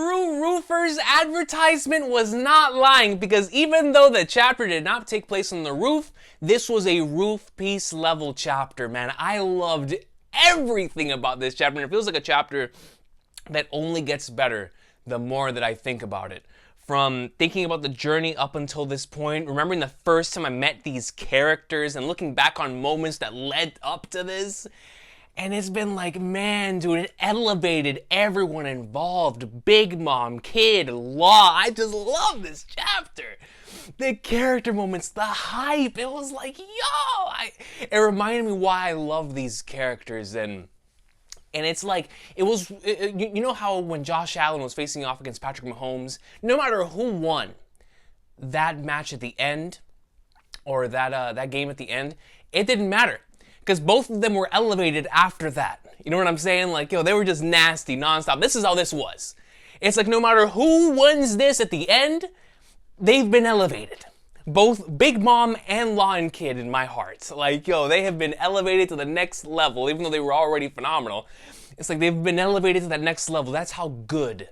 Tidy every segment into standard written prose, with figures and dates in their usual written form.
true roofers advertisement was not lying, because even though the chapter did not take place on the roof, this was a roof piece level chapter, man. I loved everything about this chapter, and it feels like a chapter that only gets better the more that I think about it. From thinking about the journey up until this point, remembering the first time I met these characters and looking back on moments that led up to this. And it's been like, man, dude, it elevated everyone involved. Big Mom, Kid, Law. I just love this chapter. The character moments, the hype. It was like, yo! It reminded me why I love these characters. And it's like, you know how when Josh Allen was facing off against Patrick Mahomes, no matter who won that match at the end, or that game at the end, it didn't matter. Because both of them were elevated after that. You know what I'm saying? Like, yo, they were just nasty nonstop. This is how this was. It's like no matter who wins this at the end, they've been elevated. Both Big Mom and Law and Kid in my heart. Like, yo, they have been elevated to the next level, even though they were already phenomenal. It's like they've been elevated to that next level. That's how good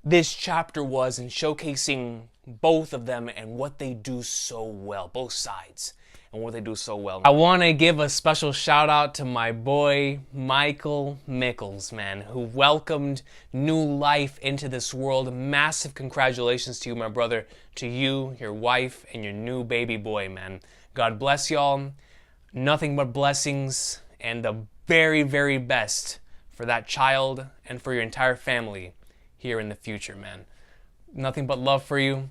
this chapter was in showcasing both of them and what they do so well, both sides. And what they do so well. I want to give a special shout out to my boy Michael Mickles, man, who welcomed new life into this world. Massive congratulations to you, my brother, to you, your wife, and your new baby boy, man. God bless y'all. Nothing but blessings and the very, very best for that child and for your entire family here in the future, man. Nothing but love for you.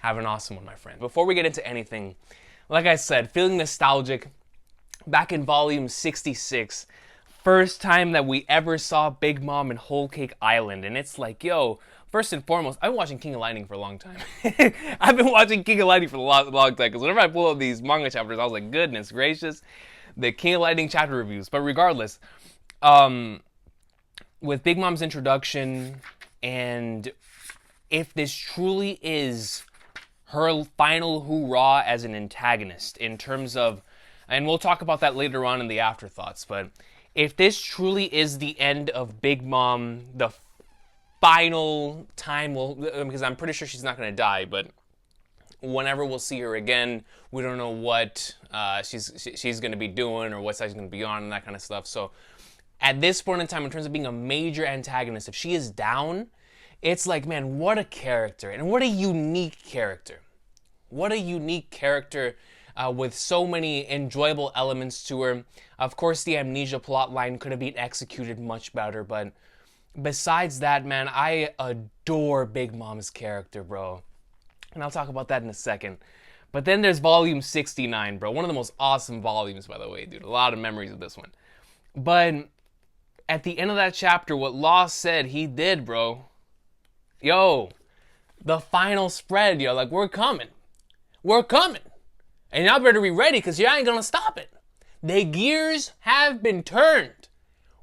Have an awesome one, my friend. Before we get into anything, like I said, feeling nostalgic, back in volume 66, first time that we ever saw Big Mom in Whole Cake Island, and it's like, yo, first and foremost, I've been watching King of Lightning for a long time. I've been watching King of Lightning for a long time, because whenever I pull up these manga chapters, I was like, goodness gracious, the King of Lightning chapter reviews. But regardless, with Big Mom's introduction, and if this truly is her final hoorah as an antagonist in terms of, and we'll talk about that later on in the Afterthoughts, but if this truly is the end of Big Mom, the final time because I'm pretty sure she's not going to die, but whenever we'll see her again, we don't know what she's going to be doing or what side she's going to be on and that kind of stuff. So at this point in time, in terms of being a major antagonist, if she is down, it's like, man, what a character, and what a unique character. What a unique character with so many enjoyable elements to her. Of course, the amnesia plotline could have been executed much better, but besides that, man, I adore Big Mom's character, bro. And I'll talk about that in a second. But then there's volume 69, bro. One of the most awesome volumes, by the way, dude. A lot of memories of this one. But at the end of that chapter, what Law said, he did, bro. Yo, the final spread, yo, like, we're coming. We're coming. And y'all better be ready, because y'all ain't gonna stop it. The gears have been turned.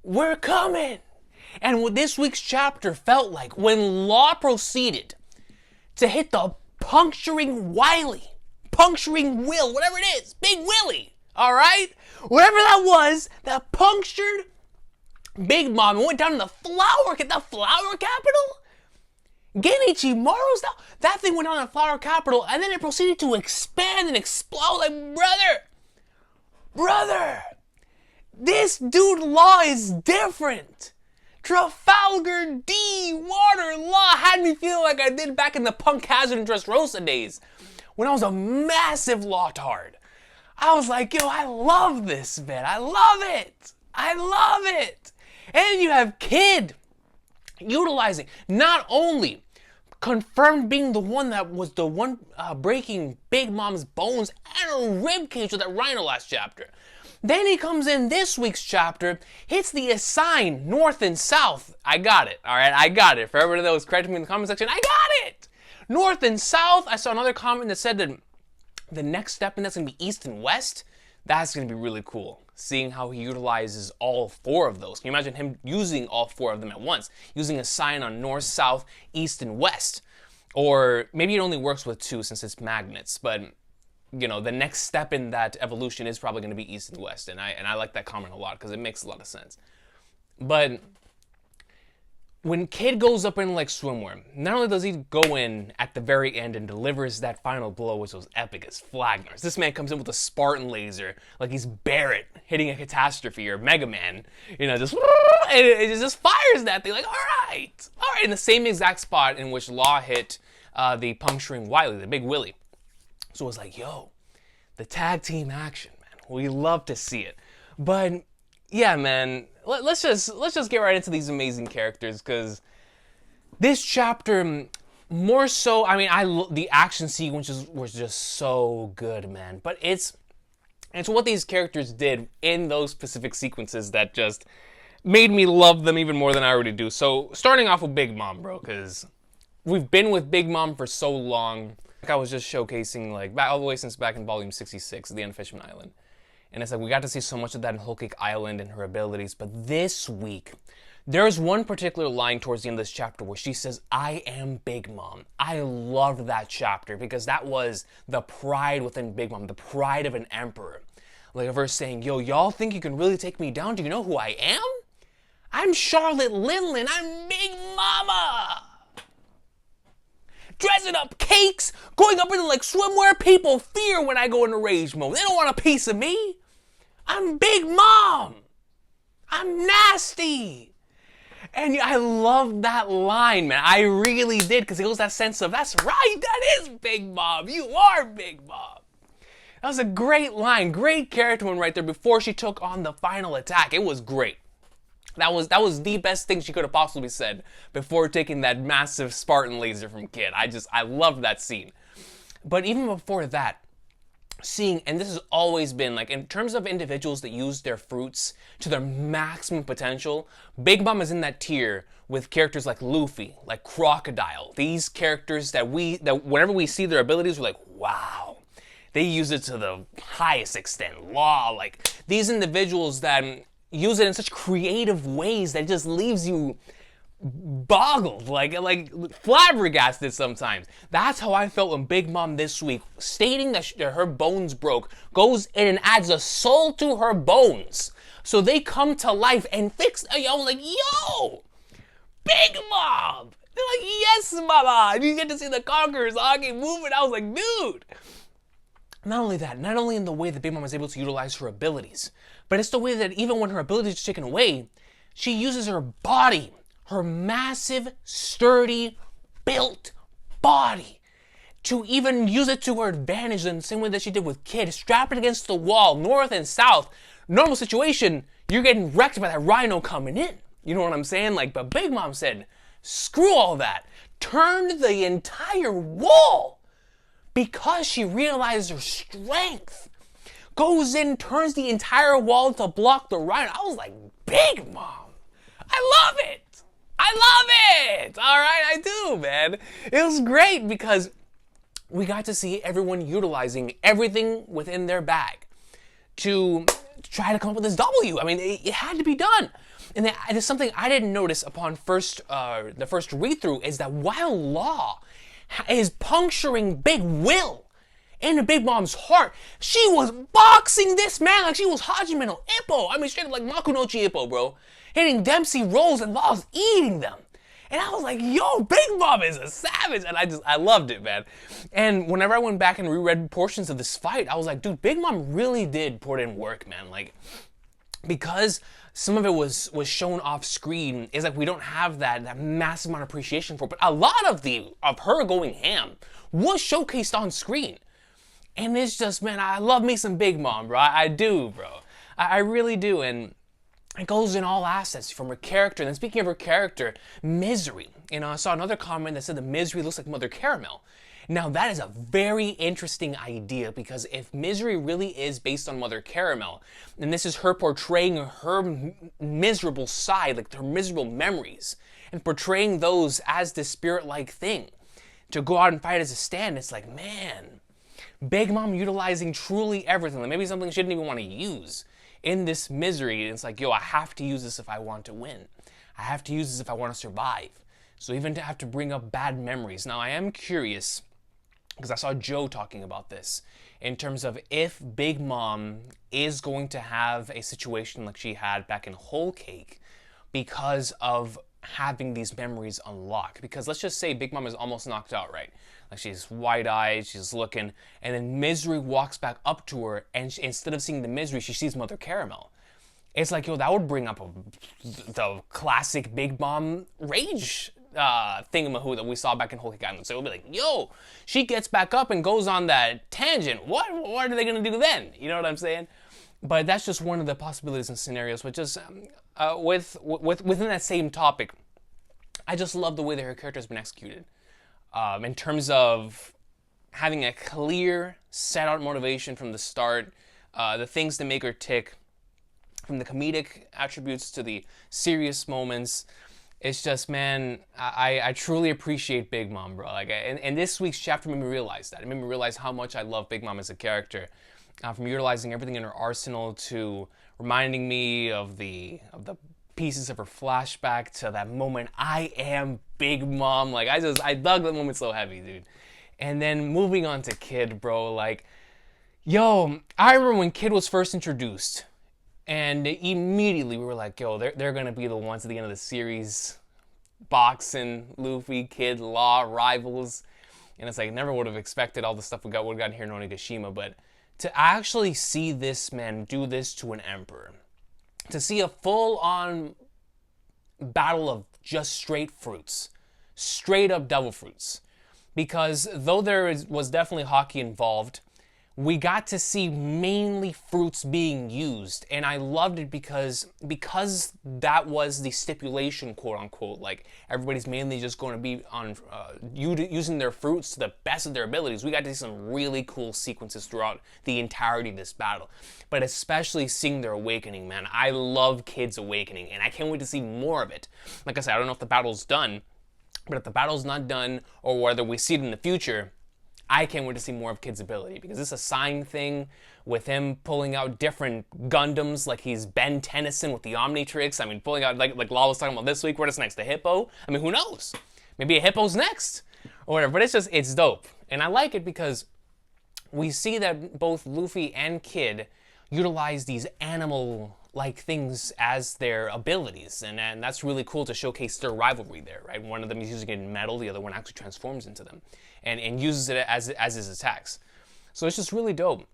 We're coming. And what this week's chapter felt like, when Law proceeded to hit the puncturing Wiley, puncturing Will, whatever it is, Big Willie, all right? Whatever that was, that punctured Big Mom and went down in the flower capital? Genichi Maru's, that thing went on in Flower Capital, and then it proceeded to expand and explode. Like, brother, this dude Law is different. Trafalgar D Water Law had me feel like I did back in the Punk Hazard and Dressrosa days, when I was a massive Law-tard. I was like, yo, I love this, man. I love it. And you have Kid utilizing, not only confirmed being the one that was the one breaking Big Mom's bones and her rib cage with that rhino last chapter. Then he comes in this week's chapter, hits the assign north and south. I got it, all right? I got it. For everybody that was correcting me in the comment section, I got it! North and south. I saw another comment that said that the next step in that's going to be east and west. That's going to be really cool, seeing how he utilizes all four of those. Can you imagine him using all four of them at once? Using a sign on north, south, east, and west. Or maybe it only works with two since it's magnets, but you know, the next step in that evolution is probably going to be east and west, and I like that comment a lot because it makes a lot of sense. But when Kid goes up in like swimwear, not only does he go in at the very end and delivers that final blow, which was epic as Flagners. This man comes in with a Spartan laser, like he's Barrett hitting a catastrophe or Mega Man, just and it just fires that thing. Like, all right, in the same exact spot in which Law hit the puncturing Wily, the Big Willie. So it was like, yo, the tag team action, man. We love to see it, but yeah, man. Let's just get right into these amazing characters, because this chapter, more so, I mean, the action sequences was just so good, man. But it's what these characters did in those specific sequences that just made me love them even more than I already do. So starting off with Big Mom, bro, because we've been with Big Mom for so long. Like I was just showcasing, like, all the way since back in Volume 66, The End of Fishman Island. And it's like we got to see so much of that in Whole Cake Island and her abilities. But this week, there's one particular line towards the end of this chapter where she says, I am Big Mom. I loved that chapter because that was the pride within Big Mom, the pride of an emperor. Like of her saying, yo, y'all think you can really take me down? Do you know who I am? I'm Charlotte Linlin. I'm Big Mama. Dressing up cakes, going up into like swimwear. People fear when I go into rage mode. They don't want a piece of me. I'm Big Mom. I'm nasty. And I love that line, man. I really did, because it was that sense of, that's right, that is Big Mom. You are Big Mom. That was a great line, great character one right there before she took on the final attack. It was great. That was the best thing she could have possibly said before taking that massive Spartan laser from Kid. I loved that scene. But even before that, seeing, and this has always been, like, in terms of individuals that use their fruits to their maximum potential, Big Mom is in that tier with characters like Luffy, like Crocodile. These characters that whenever we see their abilities, we're like, wow. They use it to the highest extent. Law, like, these individuals that use it in such creative ways that it just leaves you boggled, like flabbergasted sometimes. That's how I felt when Big Mom this week, stating that her bones broke, goes in and adds a soul to her bones, so they come to life and fix. I was like, yo, Big Mom. They're like, yes, mama. And you get to see the Conquerors hogging moving. I was like, dude. Not only that, not only in the way that Big Mom is able to utilize her abilities, but it's the way that even when her abilities are taken away, she uses her body, her massive, sturdy, built body, to even use it to her advantage in the same way that she did with Kid. Strap it against the wall, north and south. Normal situation, you're getting wrecked by that rhino coming in. You know what I'm saying? Like, but Big Mom said, screw all that. Turned the entire wall because she realized her strength. Goes in, turns the entire wall to block the rhino. I was like, Big Mom. I love it. I love it. All right, I do, man. It was great because we got to see everyone utilizing everything within their bag to try to come up with this W. I mean, it had to be done. And it's something I didn't notice upon the first read-through, is that while Law is puncturing Big Will into Big Mom's heart, she was boxing this man like she was Hajime no Ippo. I mean, straight up like Makunochi Ippo, bro. Hitting Dempsey rolls and Law's eating them. And I was like, yo, Big Mom is a savage. And I loved it, man. And whenever I went back and reread portions of this fight, I was like, dude, Big Mom really did put in work, man. Like, because some of it was shown off screen, it's like we don't have that massive amount of appreciation for it. But a lot of her going ham was showcased on screen. And it's just, man, I love me some Big Mom, bro. I do, bro. I really do. And it goes in all assets from her character. And then speaking of her character, Misery. I saw another comment that said that Misery looks like Mother Caramel. Now, that is a very interesting idea, because if Misery really is based on Mother Caramel, and this is her portraying her miserable side, like her miserable memories, and portraying those as this spirit-like thing, to go out and fight as a stand, it's like, man, Big Mom utilizing truly everything, like maybe something she didn't even want to use in this Misery. And it's like, yo, I have to use this if I want to win. I have to use this if I want to survive. So even to have to bring up bad memories. Now, I am curious, because I saw Joe talking about this, in terms of if Big Mom is going to have a situation like she had back in Whole Cake because of having these memories unlocked. Because let's just say Big Mom is almost knocked out, right? Like she's wide-eyed, she's looking, and then Misery walks back up to her, and instead of seeing the Misery, she sees Mother Caramel. It's like, yo, that would bring up the classic Big Mom rage thingamahoo that we saw back in Whole Cake Island. So it'll be like, yo, she gets back up and goes on that tangent. What are they gonna do then? You know what I'm saying? But that's just one of the possibilities and scenarios. But just within that same topic, I just love the way that her character has been executed. In terms of having a clear, set out motivation from the start, the things that make her tick, from the comedic attributes to the serious moments. It's just, man, I truly appreciate Big Mom, bro. Like, and this week's chapter made me realize that. It made me realize how much I love Big Mom as a character. From utilizing everything in her arsenal to reminding me of the pieces of her flashback to that moment, I am Big Mom. Like, I dug that moment so heavy, dude. And then moving on to Kid, bro. Like, yo, I remember when Kid was first introduced. And immediately we were like, yo, they're going to be the ones at the end of the series. Boxing, Luffy, Kid, Law, rivals. And it's like, never would have expected all the stuff would have gotten here in Onigashima. But to actually see this man do this to an emperor. To see a full-on battle of just straight fruits. Straight up devil fruits. Because though there was definitely hockey involved, we got to see mainly fruits being used, and I loved it because that was the stipulation, quote unquote. Like, everybody's mainly just going to be on using their fruits to the best of their abilities. We got to see some really cool sequences throughout the entirety of this battle, but especially seeing their awakening, man. I love Kid's awakening, and I can't wait to see more of it. Like I said, I don't know if the battle's done, but if the battle's not done, or whether we see it in the future, I can't wait to see more of Kid's ability, because it's a sign thing with him pulling out different Gundams, like he's Ben Tennyson with the Omnitrix. I mean, pulling out, like Law was talking about this week, what is next, the Hippo? I mean, who knows? Maybe a Hippo's next, or whatever, but it's dope. And I like it because we see that both Luffy and Kid utilize these animal-like things as their abilities, and that's really cool to showcase their rivalry there, right? One of them is using it in metal, the other one actually transforms into them. And uses it as his attacks. So it's just really dope.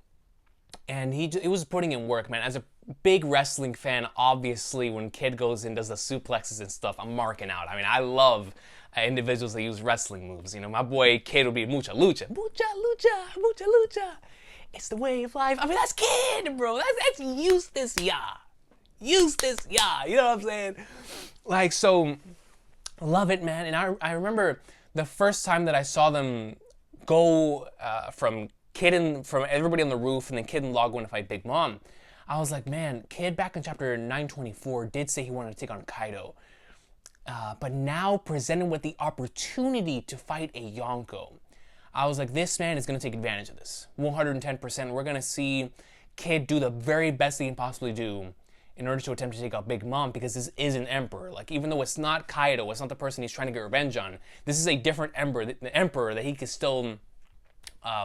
And he was putting in work, man. As a big wrestling fan, obviously, when Kid goes in, does the suplexes and stuff, I'm marking out. I mean, I love individuals that use wrestling moves. You know, my boy Kid will be mucha lucha. Mucha lucha, mucha lucha. It's the way of life. I mean, that's Kid, bro. That's Eustace, yeah. Eustace, yeah. You know what I'm saying? Like, so, love it, man. And I remember the first time that I saw them go from everybody on the roof and then Kid and Law going to fight Big Mom, I was like, man, Kid back in chapter 924 did say he wanted to take on Kaido. But now presented with the opportunity to fight a Yonko, I was like, this man is going to take advantage of this. 110%. We're going to see Kid do the very best he can possibly do in order to attempt to take out Big Mom, because this is an emperor. Like, even though it's not Kaido, it's not the person he's trying to get revenge on, this is a different emperor that he could still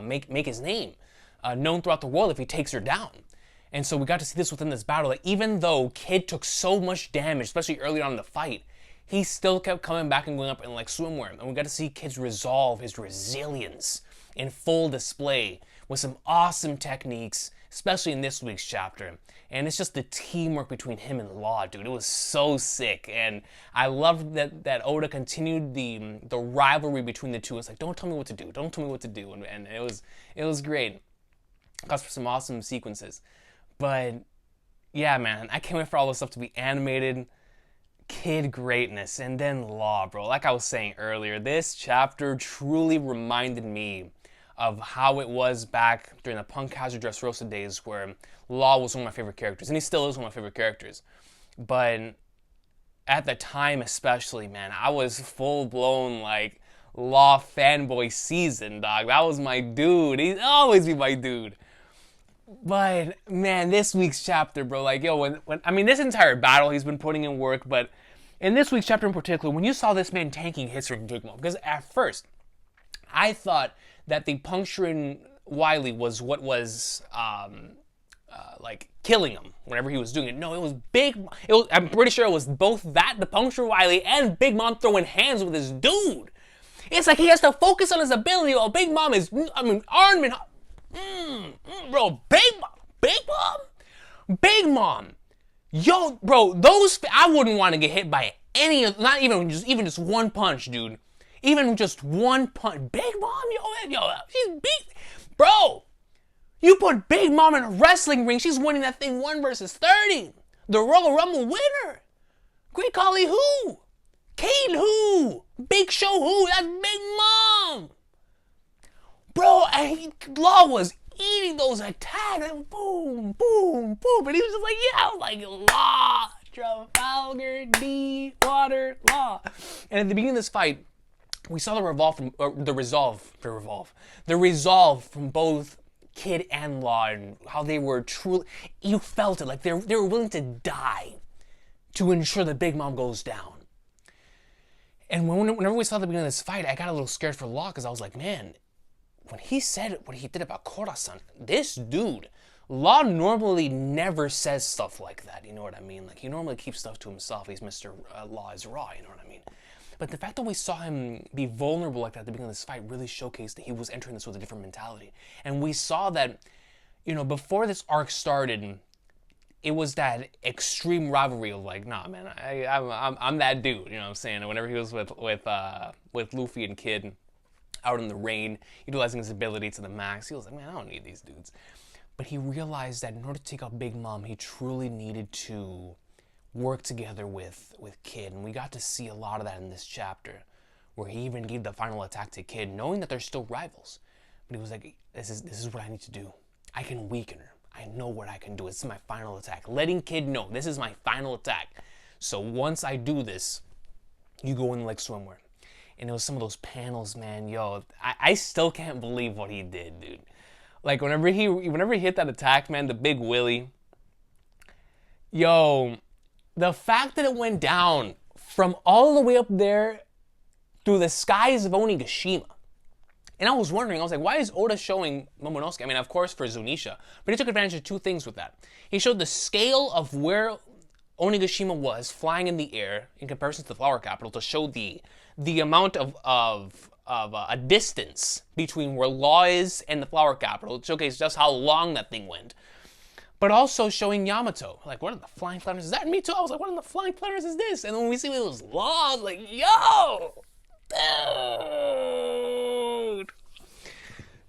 make his name known throughout the world if he takes her down. And so we got to see this within this battle, that even though Kid took so much damage, especially early on in the fight, he still kept coming back and going up in like swimwear. And we got to see Kid's resolve, his resilience in full display with some awesome techniques, especially in this week's chapter. And it's just the teamwork between him and Law, dude. It was so sick. And I loved that Oda continued the rivalry between the two. It's like, don't tell me what to do. Don't tell me what to do. And it was great. Caused for some awesome sequences. But yeah, man, I can't wait for all this stuff to be animated. Kid greatness. And then Law, bro. Like I was saying earlier, this chapter truly reminded me of how it was back during the Punk Hazard Dressrosa days, where Law was one of my favorite characters, and he still is one of my favorite characters. But at the time especially, man, I was full-blown, like, Law fanboy season, dog. That was my dude. He'd always be my dude. But, man, this week's chapter, bro, like, yo, I mean, this entire battle he's been putting in work, but in this week's chapter in particular, when you saw this man tanking hits from Big Mom, because at first, I thought that the puncturing Wily was what was like killing him whenever he was doing it. No, it was I'm pretty sure it was both that, the Puncture Wily, and Big Mom throwing hands with this dude. It's like he has to focus on his ability while Big Mom is, armed and, bro, Big Mom. Yo, bro, I wouldn't want to get hit by any, not even just one punch, dude. Even just one punch. Big Mom, yo, she's big. Bro, you put Big Mom in a wrestling ring, she's winning that thing 1 versus 30. The Royal Rumble winner. Great Khali who? Kane who? Big Show who? That's Big Mom. Bro, and Law was eating those attacks. Like, boom, boom, boom. And he was just like, yeah, I was like, Law, Trafalgar, D, Water, Law. And at the beginning of this fight, we saw the resolve from both Kid and Law, and how they were truly, you felt it, like they were willing to die to ensure that Big Mom goes down. And whenever we saw the beginning of this fight, I got a little scared for Law, because I was like, man, when he said what he did about Khorasan, this dude, Law normally never says stuff like that, you know what I mean? Like, he normally keeps stuff to himself. He's Mr. Law is Raw, you know what I mean? But the fact that we saw him be vulnerable like that at the beginning of this fight really showcased that he was entering this with a different mentality. And we saw that, before this arc started, it was that extreme rivalry of like, nah, man, I'm that dude, you know what I'm saying? And whenever he was with Luffy and Kid out in the rain, utilizing his ability to the max, he was like, man, I don't need these dudes. But he realized that in order to take out Big Mom, he truly needed to work together with Kid, and we got to see a lot of that in this chapter, where he even gave the final attack to Kid, knowing that they're still rivals. But he was like, this is what I need to do. I can weaken her. I know what I can do. This is my final attack. Letting Kid know, this is my final attack. So once I do this, you go in like swimwear. And it was some of those panels, man, yo, I still can't believe what he did, dude. Like, whenever he hit that attack, man, the Big Willie, yo, the fact that it went down from all the way up there through the skies of Onigashima. And I was wondering, I was like, why is Oda showing Momonosuke? I mean, of course, for Zunisha. But he took advantage of 2 things with that. He showed the scale of where Onigashima was flying in the air in comparison to the Flower Capital, to show the amount of a distance between where Law is and the Flower Capital. It showcased just how long that thing went. But also showing Yamato. Like, what in the flying flannels is that? And me too. I was like, what in the flying flannels is this? And when we see it was Law, I was like, yo! Dude!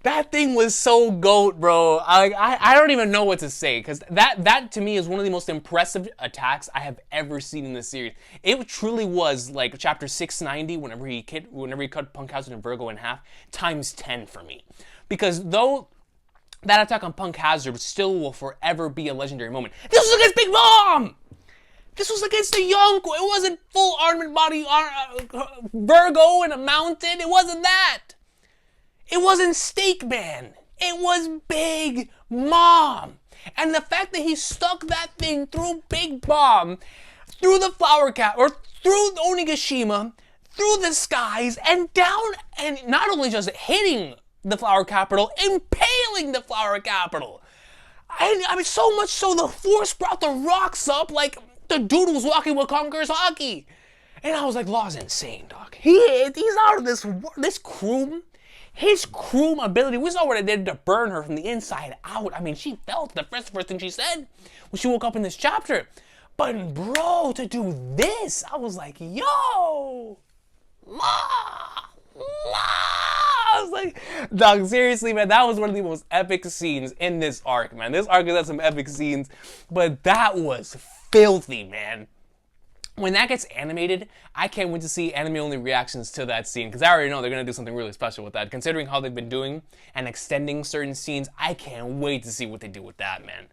That thing was so GOAT, bro. I don't even know what to say, because that to me is one of the most impressive attacks I have ever seen in this series. It truly was like chapter 690, whenever he cut Punk Hazard and Virgo in half, times 10 for me. Because though that attack on Punk Hazard still will forever be a legendary moment, this was against Big Mom! This was against the Yonko. It wasn't full armored body Virgo in a mountain. It wasn't that. It wasn't Steak Man. It was Big Mom. And the fact that he stuck that thing through Big Mom, through the Flower Cap, or through Onigashima, through the skies, and down, and not only just hitting the Flower Capital, impaling the Flower Capital. I mean, so much so the Force brought the rocks up like the dude was walking with Conqueror's Hockey. And I was like, Law's insane, dog. He's out of this Kroom. His Kroom ability, we saw what it did to burn her from the inside out. I mean, she felt the first thing she said when she woke up in this chapter. But bro, to do this, I was like, yo, Law. I was like, dog, seriously, man, that was one of the most epic scenes in this arc, man. This arc has had some epic scenes, but that was filthy, man. When that gets animated, I can't wait to see anime-only reactions to that scene, because I already know they're going to do something really special with that. Considering how they've been doing and extending certain scenes, I can't wait to see what they do with that, man.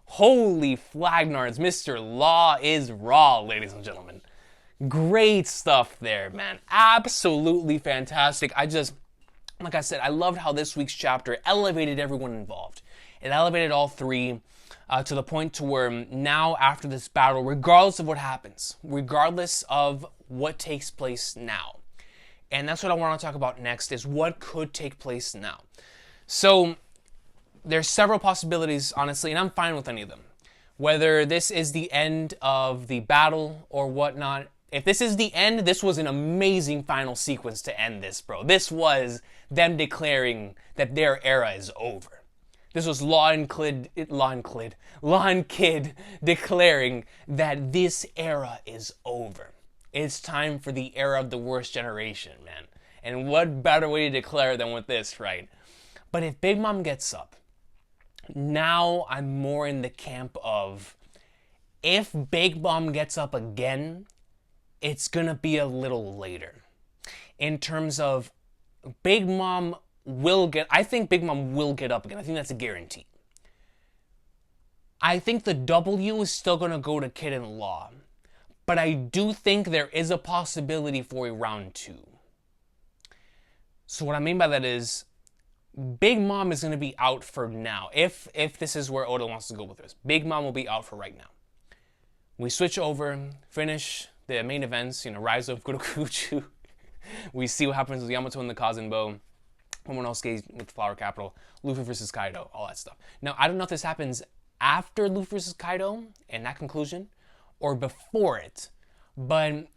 Holy flagnards, Mr. Law is Raw, ladies and gentlemen. Great stuff there, man. Absolutely fantastic. Like I said, I loved how this week's chapter elevated everyone involved. It elevated all 3 to the point to where now, after this battle, regardless of what happens, regardless of what takes place now, and that's what I want to talk about next, is what could take place now. So, there's several possibilities, honestly, and I'm fine with any of them. Whether this is the end of the battle or whatnot. If this is the end, this was an amazing final sequence to end this, bro. This was them declaring that their era is over. This was Law and Kid declaring that this era is over. It's time for the era of the worst generation, man. And what better way to declare than with this, right? But if Big Mom gets up, now I'm more in the camp of, if Big Mom gets up again, it's gonna be a little later. In terms of Big Mom I think Big Mom will get up again. I think that's a guarantee. I think the W is still gonna go to Kid and Law. But I do think there is a possibility for a round 2. So what I mean by that is, Big Mom is going to be out for now. If this is where Oda wants to go with this, Big Mom will be out for right now. We switch over, finish the main events, Rise of Kurokuchu. We see what happens with Yamato and the Kazenbo. Momonosuke with the Flower Capital. Luffy versus Kaido, all that stuff. Now, I don't know if this happens after Luffy versus Kaido and that conclusion, or before it, but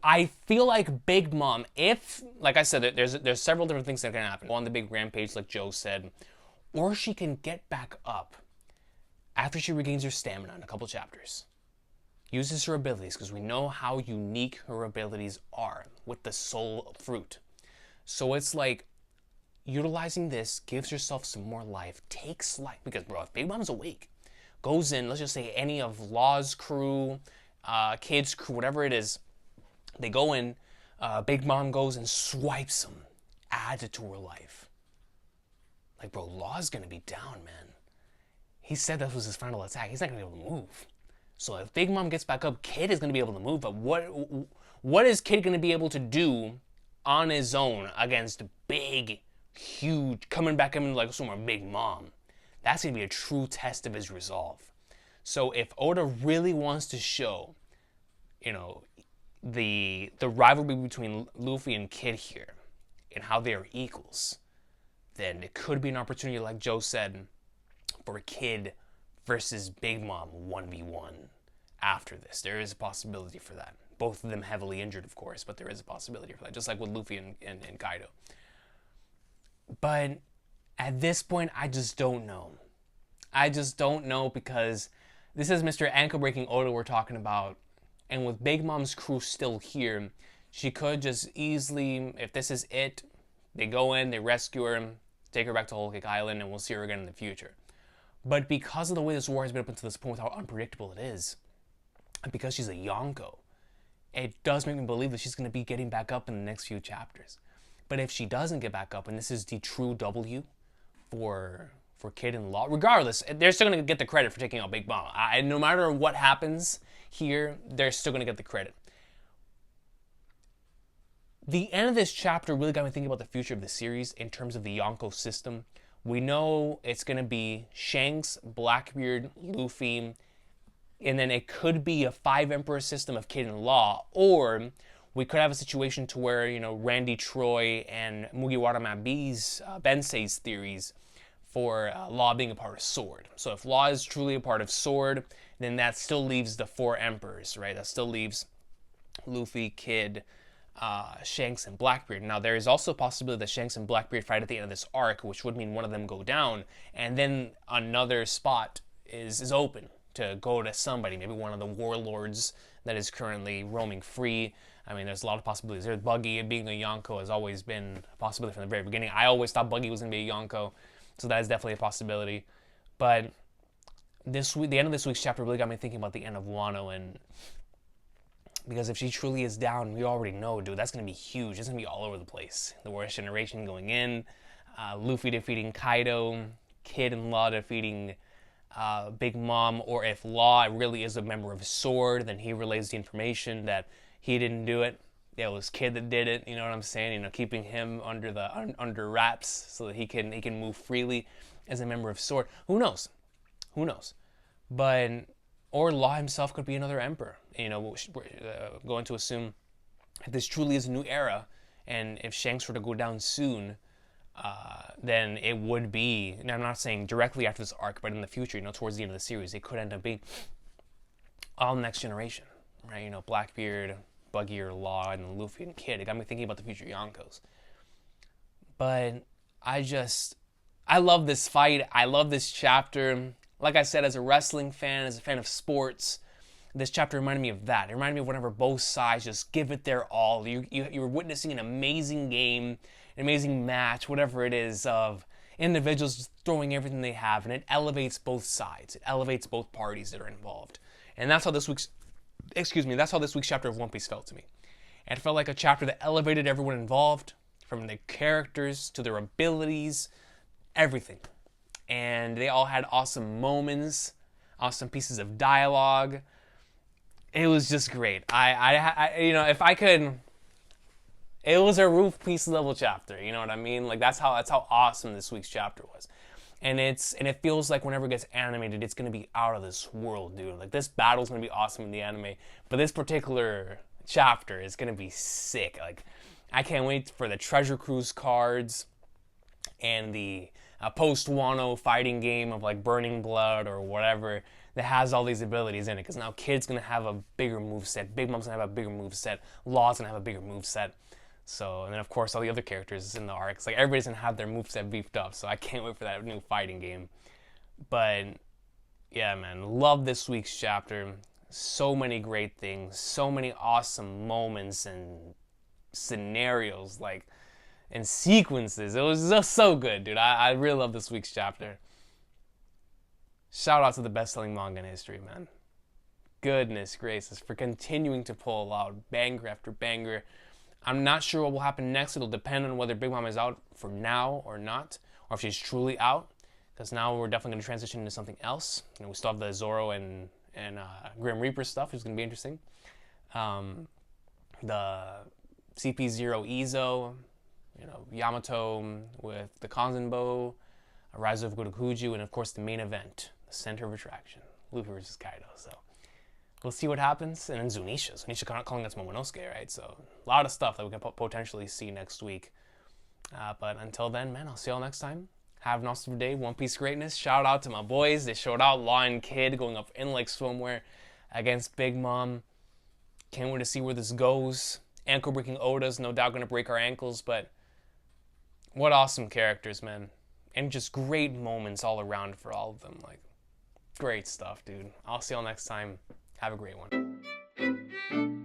I feel like Big Mom, if, like I said, there's several different things that can happen. On the big rampage, like Joe said, or she can get back up after she regains her stamina in a couple chapters. Uses her abilities, because we know how unique her abilities are with the soul fruit. So it's like, utilizing this gives herself some more life, takes life, because bro, if Big Mom's awake, goes in, let's just say any of Law's crew, Kid's crew, whatever it is, they go in, Big Mom goes and swipes them, adds it to her life. Like, bro, Law's gonna be down, man. He said that was his final attack. He's not gonna be able to move. So if Big Mom gets back up, Kid is gonna be able to move, but what is Kid gonna be able to do on his own against big, huge, coming back in like somewhere Big Mom? That's gonna be a true test of his resolve. So if Oda really wants to show, the rivalry between Luffy and Kid here, and how they are equals, then it could be an opportunity, like Joe said, for Kid versus Big Mom 1v1 after this. There is a possibility for that. Both of them heavily injured, of course, but there is a possibility for that, just like with Luffy and Kaido. But at this point, I just don't know. I just don't know, because this is Mr. Ankle-breaking Oda we're talking about. And with Big Mom's crew still here, she could just easily, if this is it, they go in, they rescue her, take her back to Whole Cake Island, and we'll see her again in the future. But because of the way this war has been up until this point, with how unpredictable it is, and because she's a Yonko, it does make me believe that she's going to be getting back up in the next few chapters. But if she doesn't get back up, and this is the true W for Kid and Law, regardless, they're still going to get the credit for taking out Big Mom. No matter what happens here, they're still going to get the credit. The end of this chapter really got me thinking about the future of the series in terms of the Yonko system. We know it's going to be Shanks, Blackbeard, Luffy, and then it could be a 5 Emperor system of Kid and Law, or we could have a situation to where, Randy Troy and Mugiwara Mabi's, Bensei's theories for Law being a part of Sword. So if Law is truly a part of Sword, then that still leaves the 4 Emperors, right? That still leaves Luffy, Kid, Shanks, and Blackbeard. Now, there is also a possibility that Shanks and Blackbeard fight at the end of this arc, which would mean one of them go down, and then another spot is open to go to somebody, maybe one of the warlords that is currently roaming free. I mean, there's a lot of possibilities. There's Buggy, being a Yonko has always been a possibility from the very beginning. I always thought Buggy was going to be a Yonko, so that is definitely a possibility. But this week, the end of this week's chapter really got me thinking about the end of Wano, and because if she truly is down, we already know, dude, that's going to be huge. It's going to be all over the place. The worst generation going in, Luffy defeating Kaido, Kid and Law defeating Big Mom, or if Law really is a member of Sword, then he relays the information that he didn't do it. Yeah, it was Kid that did it. You know what I'm saying? Keeping him under wraps so that he can move freely as a member of Sword. Who knows? Who knows? But or Law himself could be another emperor. We're going to assume if this truly is a new era, and if Shanks were to go down soon, then it would be, and I'm not saying directly after this arc, but in the future, you know, towards the end of the series, it could end up being all Next Generation, right? You know, Blackbeard, Buggy or Law, and Luffy and Kid. It got me thinking about the future Yonkos. But I love this fight. I love this chapter. Like I said, as a wrestling fan, as a fan of sports, this chapter reminded me of that. It reminded me of whenever both sides just give it their all. You're witnessing an amazing game, an amazing match, whatever it is, of individuals just throwing everything they have, and it elevates both sides. It elevates both parties that are involved. And that's how this week's chapter of One Piece felt to me. And it felt like a chapter that elevated everyone involved, from the characters to their abilities, everything. And they all had awesome moments, awesome pieces of dialogue. It was just great. You know, if I could, it was a roof piece level chapter. You know what I mean? Like that's how awesome this week's chapter was. And it feels like whenever it gets animated, it's gonna be out of this world, dude. Like this battle's gonna be awesome in the anime, but this particular chapter is gonna be sick. Like I can't wait for the Treasure Cruise cards and the post Wano fighting game of like Burning Blood or whatever that has all these abilities in it. Because now Kid's gonna have a bigger moveset, Big Mom's gonna have a bigger moveset, Law's gonna have a bigger moveset. So, and then of course all the other characters in the arcs, like everybody's gonna have their moveset beefed up. So I can't wait for that new fighting game. But yeah, man, love this week's chapter. So many great things, so many awesome moments and scenarios, like, and sequences. It was just so good, dude. I really love this week's chapter. Shout out to the best-selling manga in history, man. Goodness gracious, for continuing to pull out banger after banger. I'm not sure what will happen next. It'll depend on whether Big Mom is out for now or not, or if she's truly out. Because now we're definitely going to transition into something else. You know, we still have the Zoro and Grim Reaper stuff, which is going to be interesting. The CP0 Izo, you know, Yamato with the Kanzenbo, Rise of Gotokuju, and of course the main event, the Center of Attraction, Luffy versus Kaido. So we'll see what happens. And then Zunisha calling us Momonosuke, right? So a lot of stuff that we can potentially see next week. But until then, man, I'll see y'all next time. Have an awesome day. One Piece greatness. Shout out to my boys. They showed out Law and Kid going up in like swimwear against Big Mom. Can't wait to see where this goes. Ankle breaking Oda's no doubt going to break our ankles, but what awesome characters, man. And just great moments all around for all of them. Like, great stuff, dude. I'll see y'all next time. Have a great one.